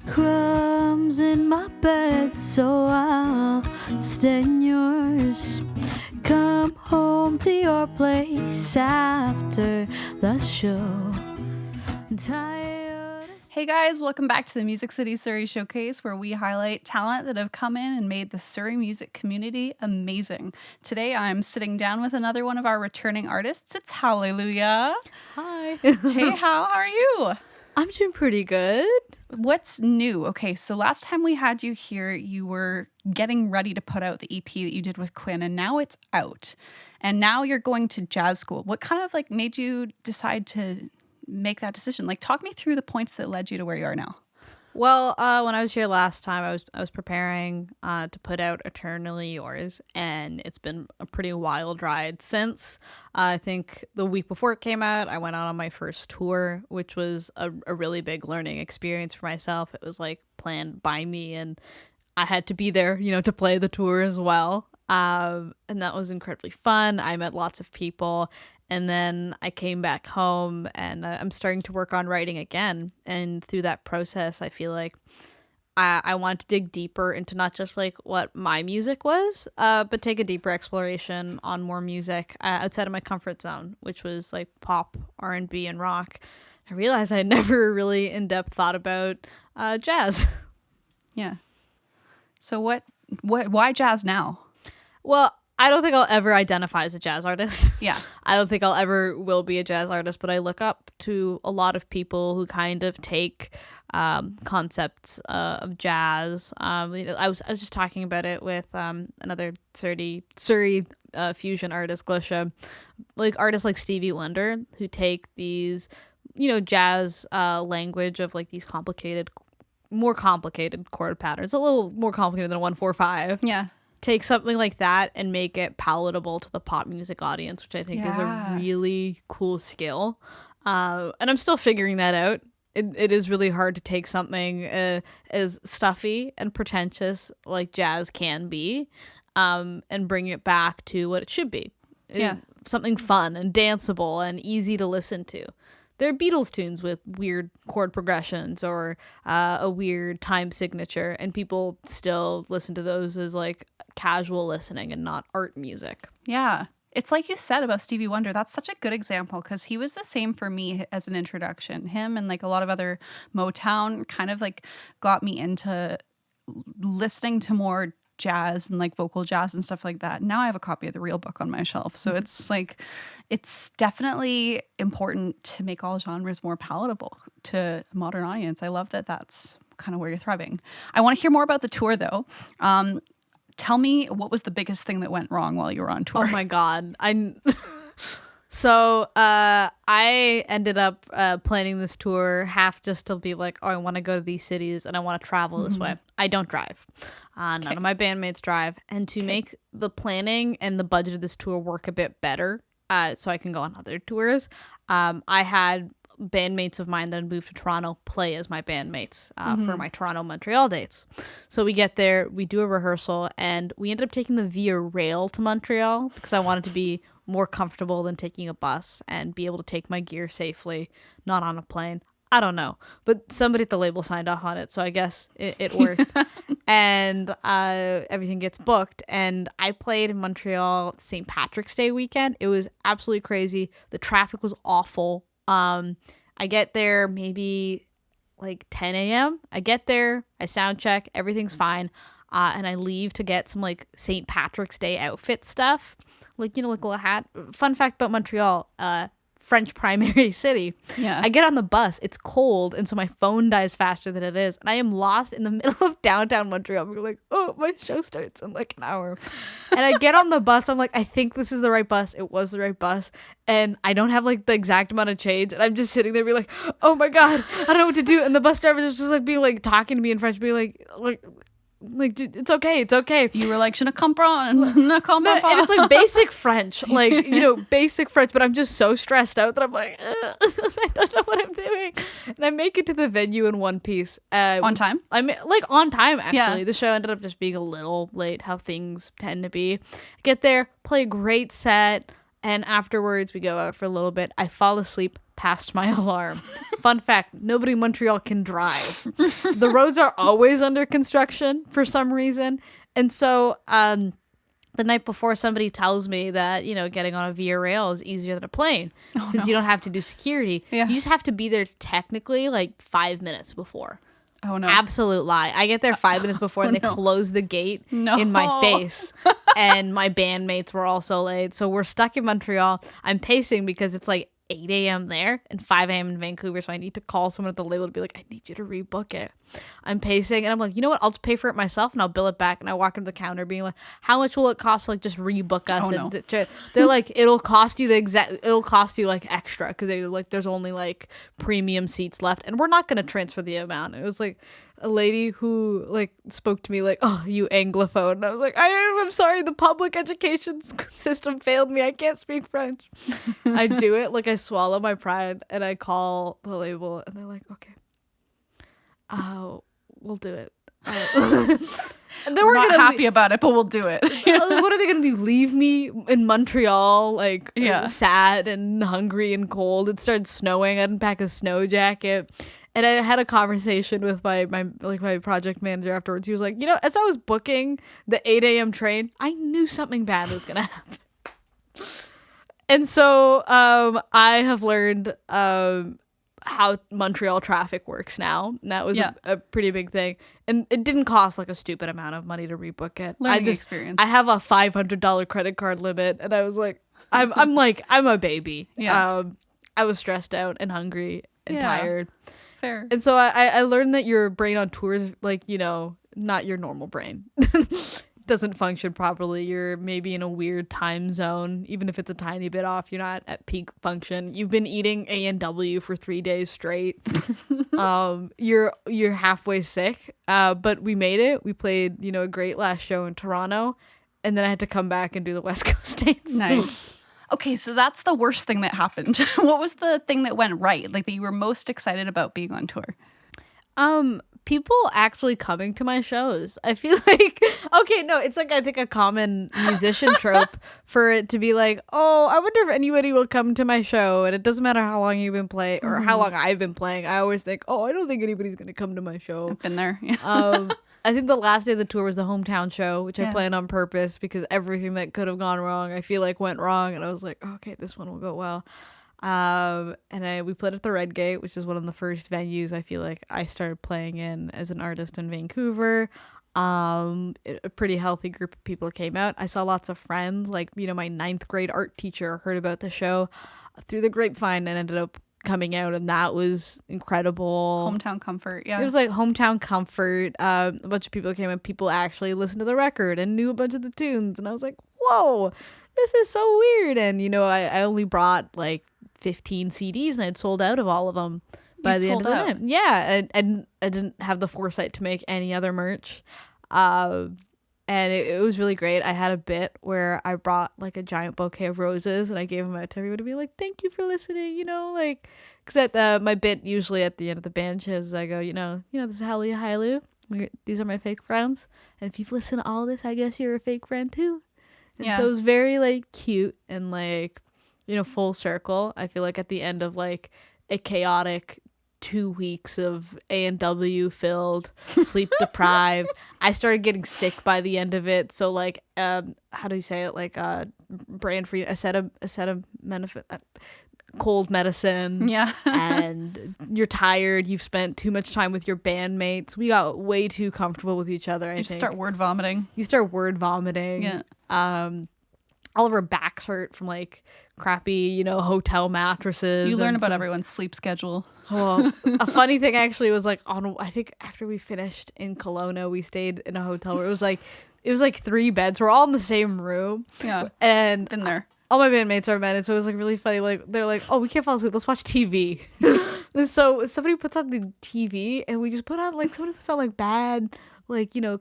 Crumbs in my bed, so I'll stay in yours. Come home to your place after the show. Hey guys, welcome back to the Music City Surrey Showcase, where we highlight talent that have come in and made the Surrey music community amazing. Today I'm sitting down with another one of our returning artists. It's HALELUYA. Hi. Hey Hal, how are you? I'm doing pretty good. What's new? Okay, so last time we had you here, you were getting ready to put out the EP that you did with Quinn, and now it's out. And now you're going to jazz school. What kind of made you decide to make that decision? Talk me through the points that led you to where you are now. Well, when I was here last time, I was preparing to put out Eternally Yours, and it's been a pretty wild ride since. I think the week before it came out, I went out on my first tour, which was a really big learning experience for myself. It was planned by me, and I had to be there, to play the tour as well. And that was incredibly fun. I met lots of people. And then I came back home and I'm starting to work on writing again. And through that process, I feel like I want to dig deeper into not just what my music was, but take a deeper exploration on more music outside of my comfort zone, which was pop, R&B, and rock. I realized I had never really in-depth thought about jazz. Yeah. So why jazz now? Well, I don't think I'll ever identify as a jazz artist. Yeah. I don't think I'll ever will be a jazz artist, but I look up to a lot of people who kind of take concepts of jazz. I was just talking about it with another Surrey fusion artist, Glisha. Artists like Stevie Wonder, who take these, jazz language of these more complicated chord patterns, a little more complicated than 1-4-5. Yeah. Take something like that and make it palatable to the pop music audience, which I think is a really cool skill. And I'm still figuring that out. It is really hard to take something as stuffy and pretentious like jazz can be, and bring it back to what it should be. Yeah. Something fun and danceable and easy to listen to. They're Beatles tunes with weird chord progressions or a weird time signature, and people still listen to those as casual listening and not art music. Yeah. It's like you said about Stevie Wonder. That's such a good example because he was the same for me as an introduction. Him and a lot of other Motown kind of got me into listening to more jazz and vocal jazz and stuff like that. Now I have a copy of the real book on my shelf. So it's it's definitely important to make all genres more palatable to a modern audience. I love that that's kind of where you're thriving. I want to hear more about the tour though. Tell me, what was the biggest thing that went wrong while you were on tour? Oh my God. So I ended up planning this tour half just to be I want to go to these cities and I want to travel this way. I don't drive. None of my bandmates drive. And to make the planning and the budget of this tour work a bit better, so I can go on other tours, I had bandmates of mine that had moved to Toronto play as my bandmates for my Toronto-Montreal dates. So we get there, we do a rehearsal, and we ended up taking the Via Rail to Montreal because I wanted to be more comfortable than taking a bus and be able to take my gear safely, not on a plane. I don't know, but somebody at the label signed off on it, so I guess it worked. And everything gets booked, and I played in Montreal St. Patrick's Day weekend. It was absolutely crazy. The traffic was awful. I get there maybe 10 a.m. I get there, I sound check, everything's fine, and I leave to get some St. Patrick's Day outfit stuff, a little hat. Fun fact about Montreal, French primary city. Yeah. I get on the bus, it's cold, and so my phone dies faster than it is, and I am lost in the middle of downtown Montreal. I'm oh, my show starts in an hour. And I get on the bus, I'm I think this is the right bus. It was the right bus. And I don't have the exact amount of change, and I'm just sitting there being oh my God, I don't know what to do. And the bus driver is just being talking to me in French, being it's okay. You were je ne comprends, ne comprends pas. And it's basic French, basic French, but I'm just so stressed out that I'm I don't know what I'm doing. And I make it to the venue in one piece. On time? I'm on time, actually. Yeah. The show ended up just being a little late, how things tend to be. I get there, play a great set. And afterwards, we go out for a little bit. I fall asleep past my alarm. Fun fact, nobody in Montreal can drive. The roads are always under construction for some reason. And so the night before, somebody tells me that, getting on a Via Rail is easier than a plane since you don't have to do security. Yeah. You just have to be there technically like 5 minutes before. Oh, no. Absolute lie. I get there 5 minutes before and they close the gate in my face. And my bandmates were also late. So we're stuck in Montreal. I'm pacing because it's like 8 a.m. there and 5 a.m. in Vancouver. So I need to call someone at the label to be like, I need you to rebook it. I'm pacing and I'm like, you know what? I'll just pay for it myself and I'll bill it back. And I walk into the counter being like, how much will it cost to like just rebook us? Oh, no. They're like, it'll cost you like extra because they're like, there's only like premium seats left and we're not going to transfer the amount. It was like a lady who like spoke to me like, oh, you anglophone. And I was like, I'm sorry, the public education system failed me. I can't speak French. I do it like I swallow my pride and I call the label and they're like, okay, we'll do it. And then we're not happy about it, but we'll do it. What are they gonna do? Leave me in Montreal, like sad and hungry and cold? It started snowing. I didn't pack a snow jacket. And I had a conversation with my project manager afterwards. He was like, as I was booking the 8 a.m. train, I knew something bad was going to happen. And so I have learned how Montreal traffic works now. And that was a pretty big thing. And it didn't cost like a stupid amount of money to rebook it. Learning experience. I have a $500 credit card limit. And I was like, I'm a baby. Yeah. I was stressed out and hungry and tired. Fair. And so I learned that your brain on tour is like, not your normal brain. Doesn't function properly. You're maybe in a weird time zone. Even if it's a tiny bit off, you're not at peak function. You've been eating A&W for 3 days straight. You're halfway sick. But we made it. We played, a great last show in Toronto. And then I had to come back and do the West Coast dates. Nice. Okay, so that's the worst thing that happened. What was the thing that went right? Like that you were most excited about being on tour? People actually coming to my shows. I feel like, it's like I think a common musician trope for it to be like, oh, I wonder if anybody will come to my show. And it doesn't matter how long you've been playing or how long I've been playing. I always think, oh, I don't think anybody's going to come to my show. I've been there. Yeah. I think the last day of the tour was the hometown show, which I planned on purpose because everything that could have gone wrong, I feel like went wrong. And I was like, okay, this one will go well. We played at the Red Gate, which is one of the first venues I feel like I started playing in as an artist in Vancouver. A pretty healthy group of people came out. I saw lots of friends, like, my 9th grade art teacher heard about the show through the grapevine and ended up coming out, and that was incredible. Hometown comfort. Yeah, it was like hometown comfort. A bunch of people came and people actually listened to the record and knew a bunch of the tunes, and I was like, whoa, this is so weird. And I only brought like 15 CDs and I'd sold out of all of them by the end of the night. Yeah, and I didn't have the foresight to make any other merch. And it was really great. I had a bit where I brought like a giant bouquet of roses and I gave them out to everybody to be like, thank you for listening, because at my bit usually at the end of the band shows, I go, this is HALELUYA, HAILU. These are my fake friends. And if you've listened to all this, I guess you're a fake friend too. And so it was very like cute and like, full circle. I feel like at the end of like a chaotic 2 weeks of A&W filled, sleep deprived. I started getting sick by the end of it. So like, how do you say it? Like brand free acetaminophen, cold medicine. Yeah. And you're tired. You've spent too much time with your bandmates. We got way too comfortable with each other. I think. Start word vomiting. You start word vomiting. Yeah. All of our backs hurt from like crappy, hotel mattresses. You learn about everyone's sleep schedule. Well, a funny thing actually was like I think after we finished in Kelowna, we stayed in a hotel where it was like 3 beds. We're all in the same room. Yeah. And been there. All my bandmates are men, and so it was like really funny. Like they're like, "Oh, we can't fall asleep. Let's watch TV." And so somebody puts on the TV, and we just put on like bad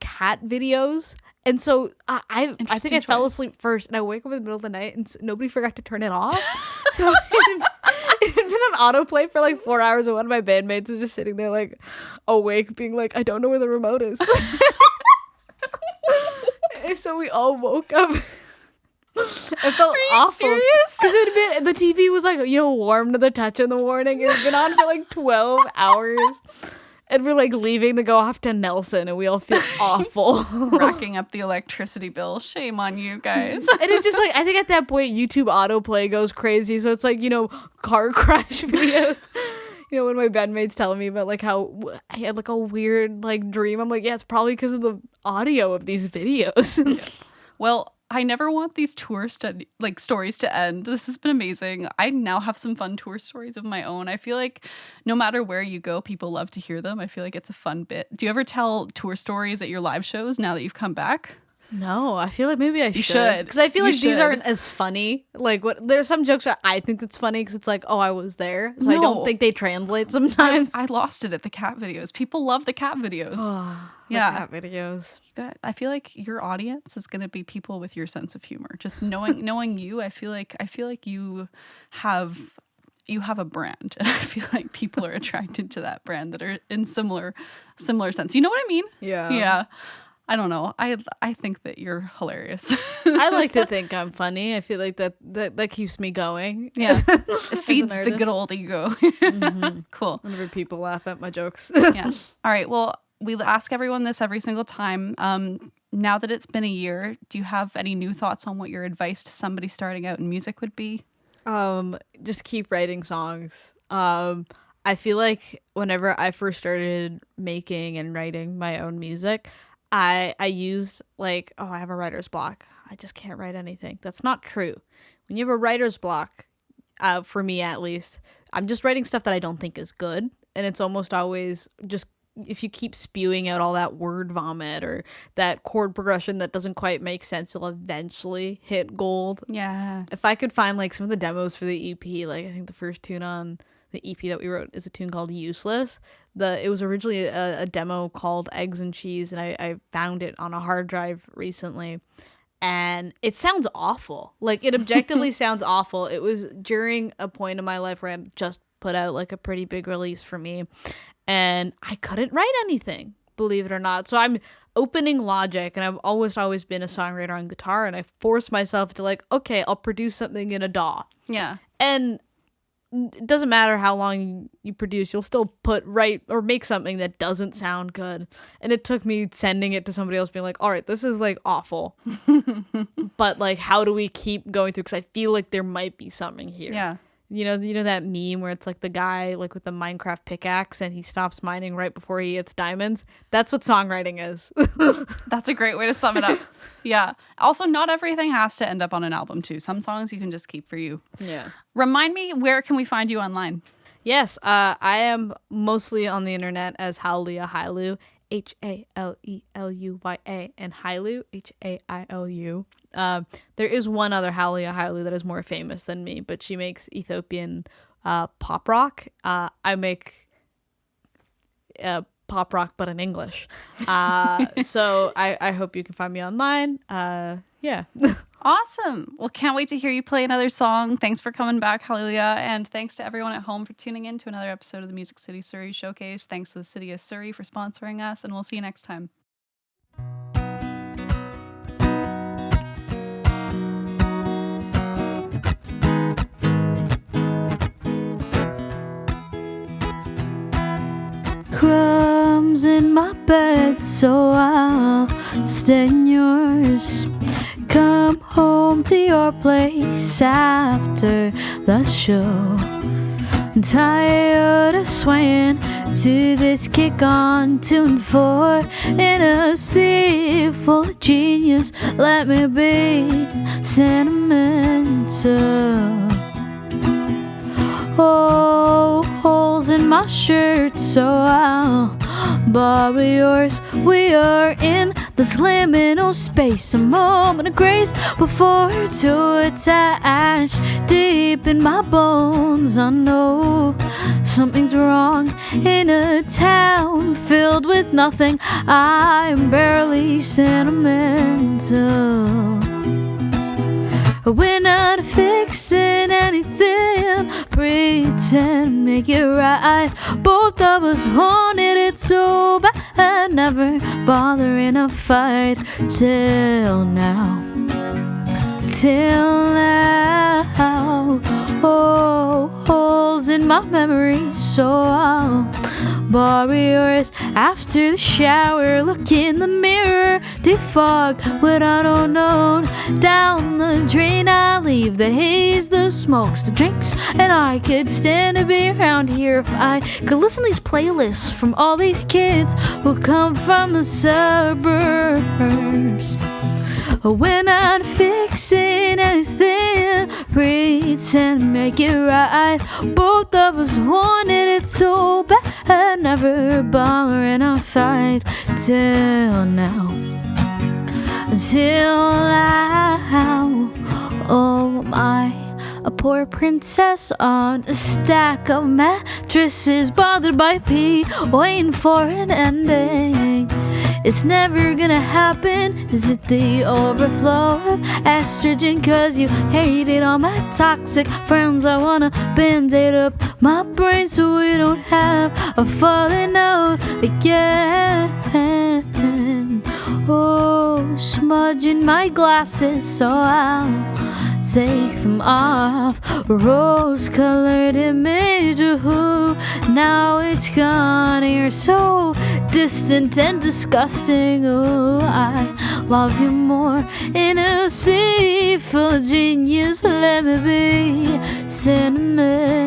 cat videos. And so I think I fell asleep first, and I wake up in the middle of the night, and nobody forgot to turn it off. So it had been on autoplay for like 4 hours, and one of my bandmates is just sitting there like awake, being like, "I don't know where the remote is." And so we all woke up. It felt awful. serious? Because the TV was like, warm to the touch in the morning. It had been on for like 12 hours. And we're like leaving to go off to Nelson, and we all feel awful. Racking up the electricity bill. Shame on you guys. And it's just like, I think at that point, YouTube autoplay goes crazy. So it's like, car crash videos. When my bandmates telling me about like how I had like a weird like dream, I'm like, yeah, it's probably because of the audio of these videos. Well, I never want these tour stories to end. This has been amazing. I now have some fun tour stories of my own. I feel like no matter where you go, people love to hear them. I feel like it's a fun bit. Do you ever tell tour stories at your live shows now that you've come back? No, I feel like maybe I should. You should. Because I feel like these aren't as funny. Like, there's some jokes that I think that's funny because it's like, oh, I was there. So I don't think they translate sometimes. I lost it at the cat videos. People love the cat videos. Cat videos. But I feel like your audience is going to be people with your sense of humor. Just knowing you, I feel like you have a brand, and I feel like people are attracted to that brand that are in similar sense. You know what I mean? Yeah. Yeah. I don't know. I think that you're hilarious. I like to think I'm funny. I feel like that keeps me going. Yeah. It feeds the good old ego. Mm-hmm. Cool. Whenever people laugh at my jokes. Yeah. All right. Well, we ask everyone this every single time. Now that it's been a year, do you have any new thoughts on what your advice to somebody starting out in music would be? Just keep writing songs. I feel like whenever I first started making and writing my own music, I used like, I have a writer's block. I just can't write anything. That's not true. When you have a writer's block, for me at least, I'm just writing stuff that I don't think is good. And it's almost always just, if you keep spewing out all that word vomit or that chord progression that doesn't quite make sense, you'll eventually hit gold. Yeah. If I could find like some of the demos for the EP, like I think the first tune on the EP that we wrote is a tune called Useless. It was originally a demo called Eggs and Cheese, and I found it on a hard drive recently, and it sounds awful. Like, it objectively sounds awful. It was during a point in my life where I had just put out like a pretty big release for me, and I couldn't write anything, believe it or not. So I'm opening Logic, and I've always been a songwriter on guitar, and I forced myself to like, okay, I'll produce something in a DAW. Yeah. And it doesn't matter how long you produce, you'll still write or make something that doesn't sound good. And it took me sending it to somebody else being like, all right, this is like awful. But like, how do we keep going through? Because I feel like there might be something here. Yeah. You know that meme where it's like the guy like with the Minecraft pickaxe and he stops mining right before he hits diamonds? That's what songwriting is. That's a great way to sum it up. Yeah. Also, not everything has to end up on an album too. Some songs you can just keep for you. Yeah. Remind me, where can we find you online? Yes, I am mostly on the internet as HALELUYA, HAILU, HALELUYA, and HAILU, HAILU. There is one other HALELUYA, HAILU that is more famous than me, but she makes Ethiopian pop rock. I make pop rock, but in English. So I hope you can find me online. Yeah. Awesome. Well, can't wait to hear you play another song. Thanks for coming back, HALELUYA. And thanks to everyone at home for tuning in to another episode of the Music City Surrey Showcase. Thanks to the City of Surrey for sponsoring us, and we'll see you next time. Crumbs in my bed, so I'll stay in yours. Come home to your place after the show. I'm tired of swaying to this kick on 2 and 4 in a sea full of genius. Let me be sentimental. Oh, holes in my shirt, so I'll borrow yours. We are in this liminal space, a moment of grace before to attach. Deep in my bones, I know something's wrong in a town filled with nothing. I'm barely sentimental. We're not fixing anything, pretend, make it right. Both of us wanted it so bad, never bothering a fight till now. till now. Oh, holes in my memory, so I'll borrow yours after the shower. Look in the mirror, defog what I don't know. Down the drain I leave the haze, the smokes, the drinks, and I could stand to be around here if I could listen to these playlists from all these kids who come from the suburbs. When I'd fix it anything, pretend make it right. Both of us wanted it so bad, never bothering a fight till now. Till now, oh my, a poor princess on a stack of mattresses, bothered by pee, waiting for an ending. It's never gonna happen. Is it the overflow of estrogen? Cause you hated all my toxic friends. I wanna band-aid up my brain so we don't have a falling out again. Oh, smudging my glasses so I'll take them off. Rose-colored image of who now it's gone. You're so distant and disgusting. Oh, I love you more in a sea full of genius. Let me be sentimental.